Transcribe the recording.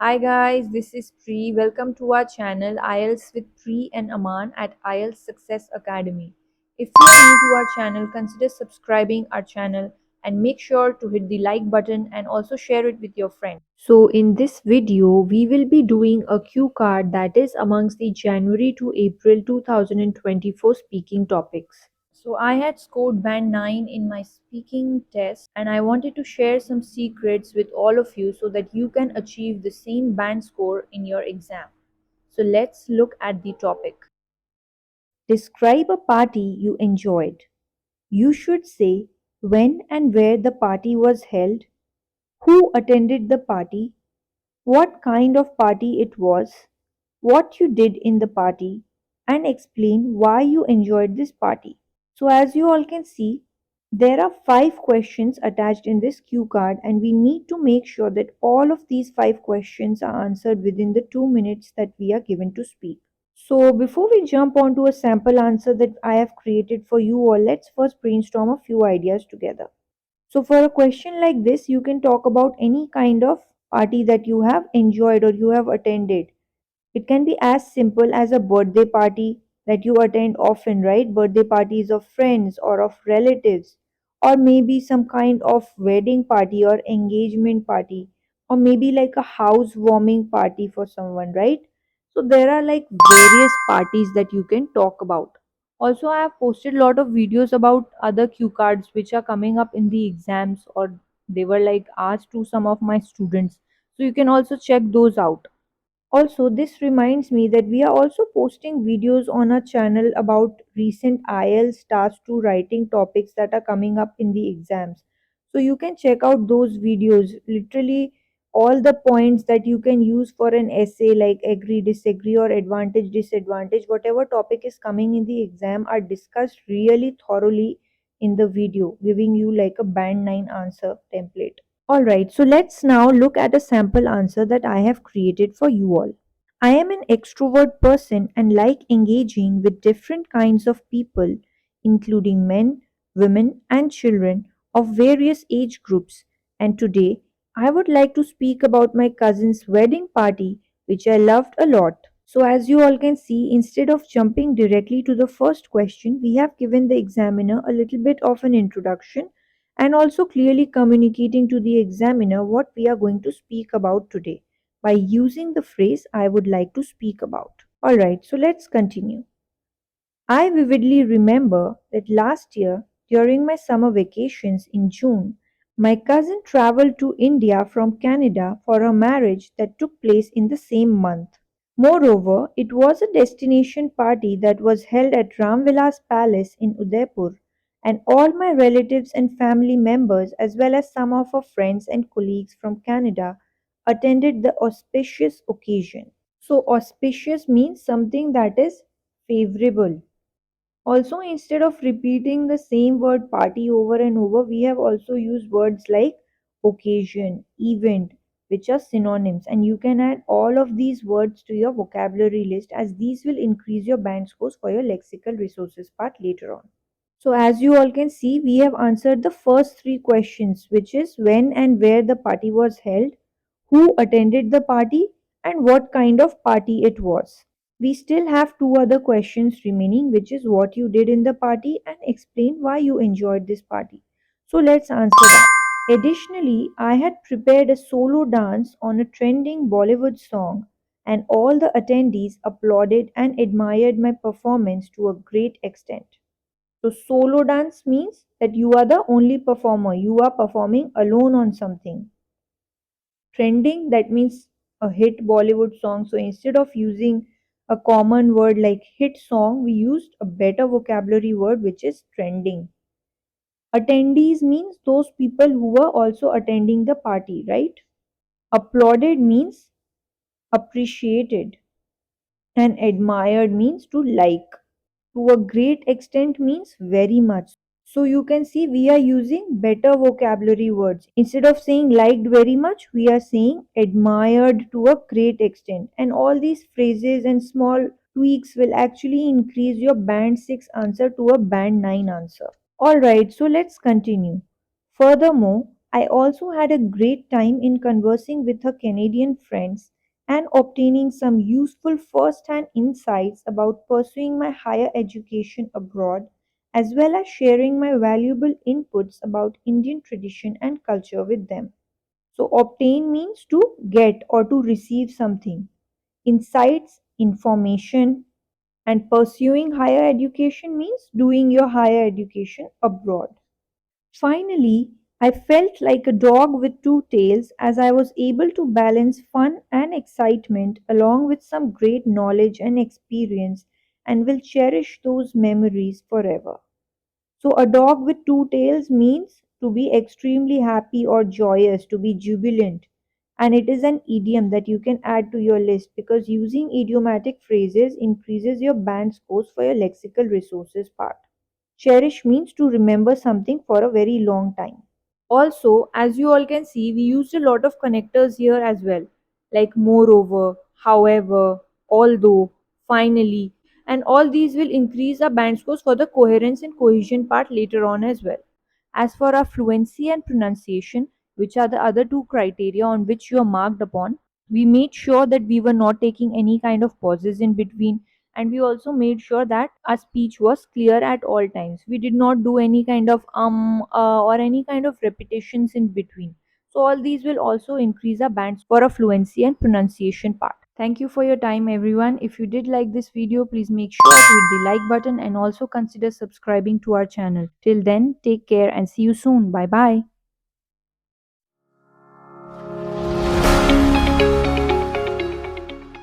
Hi guys, this is Pri. Welcome to our channel IELTS with Pri and Aman at IELTS Success Academy. If you're new to our channel, consider subscribing our channel and make sure to hit the like button and also share it with your friends. So in this video, we will be doing a cue card that is amongst the January to April 2024 speaking topics. So I had scored band 9 in my speaking test and I wanted to share some secrets with all of you so that you can achieve the same band score in your exam. So let's look at the topic. Describe a party you enjoyed. You should say when and where the party was held, who attended the party, what kind of party it was, what you did in the party, and explain why you enjoyed this party. So as you all can see, there are 5 questions attached in this cue card and we need to make sure that all of these 5 questions are answered within the 2 minutes that we are given to speak. So before we jump on to a sample answer that I have created for you all, let's first brainstorm a few ideas together. So for a question like this, you can talk about any kind of party that you have enjoyed or you have attended. It can be as simple as a birthday party that you attend often, right? Birthday parties of friends or of relatives, or maybe some kind of wedding party or engagement party, or maybe like a housewarming party for someone, right? So there are like various parties that you can talk about. Also, I have posted a lot of videos about other cue cards which are coming up in the exams or they were like asked to some of my students. So you can also check those out. Also, this reminds me that we are also posting videos on our channel about recent IELTS Task 2 writing topics that are coming up in the exams. So you can check out those videos. Literally, all the points that you can use for an essay like agree, disagree, or advantage, disadvantage, whatever topic is coming in the exam are discussed really thoroughly in the video, giving you like a band 9 answer template. Alright, so let's now look at a sample answer that I have created for you all. I am an extrovert person and like engaging with different kinds of people, including men, women, and children of various age groups. And today, I would like to speak about my cousin's wedding party, which I loved a lot. So, as you all can see, instead of jumping directly to the first question, we have given the examiner a little bit of an introduction and also clearly communicating to the examiner what we are going to speak about today by using the phrase I would like to speak about. Alright, so let's continue. I vividly remember that last year, during my summer vacations in June, my cousin traveled to India from Canada for a marriage that took place in the same month. Moreover, it was a destination party that was held at Ramvilas Palace in Udaipur, and all my relatives and family members, as well as some of our friends and colleagues from Canada, attended the auspicious occasion. So, auspicious means something that is favorable. Also, instead of repeating the same word party over and over, we have also used words like occasion, event, which are synonyms. And you can add all of these words to your vocabulary list as these will increase your band scores for your lexical resources part later on. So, as you all can see, we have answered the first 3 questions, which is when and where the party was held, who attended the party, and what kind of party it was. We still have 2 other questions remaining, which is what you did in the party and explain why you enjoyed this party. So, let's answer that. Additionally, I had prepared a solo dance on a trending Bollywood song, and all the attendees applauded and admired my performance to a great extent. So, solo dance means that you are the only performer, you are performing alone on something. Trending, that means a hit Bollywood song. So, instead of using a common word like hit song, we used a better vocabulary word which is trending. Attendees means those people who were also attending the party, right? Applauded means appreciated, and admired means to like. To a great extent means very much. So you can see we are using better vocabulary words. Instead of saying liked very much, we are saying admired to a great extent. And all these phrases and small tweaks will actually increase your band 6 answer to a band 9 answer. Alright, so let's continue. Furthermore, I also had a great time in conversing with her Canadian friends and obtaining some useful first hand insights about pursuing my higher education abroad, as well as sharing my valuable inputs about Indian tradition and culture with them. So, obtain means to get or to receive something. Insights, information, and pursuing higher education means doing your higher education abroad. Finally, I felt like a dog with two tails as I was able to balance fun and excitement along with some great knowledge and experience and will cherish those memories forever. So, a dog with two tails means to be extremely happy or joyous, to be jubilant. And it is an idiom that you can add to your list because using idiomatic phrases increases your band scores for your lexical resources part. Cherish means to remember something for a very long time. Also, as you all can see, we used a lot of connectors here as well, like moreover, however, although, finally, and all these will increase our band scores for the coherence and cohesion part later on as well. As for our fluency and pronunciation, which are the other two criteria on which you are marked upon, we made sure that we were not taking any kind of pauses in between, and we also made sure that our speech was clear at all times. We did not do any kind of or any kind of repetitions in between. So all these will also increase our bands for a fluency and pronunciation part. Thank you for your time, everyone. If you did like this video, please make sure to hit the like button and also consider subscribing to our channel. Till then, take care and see you soon. Bye bye.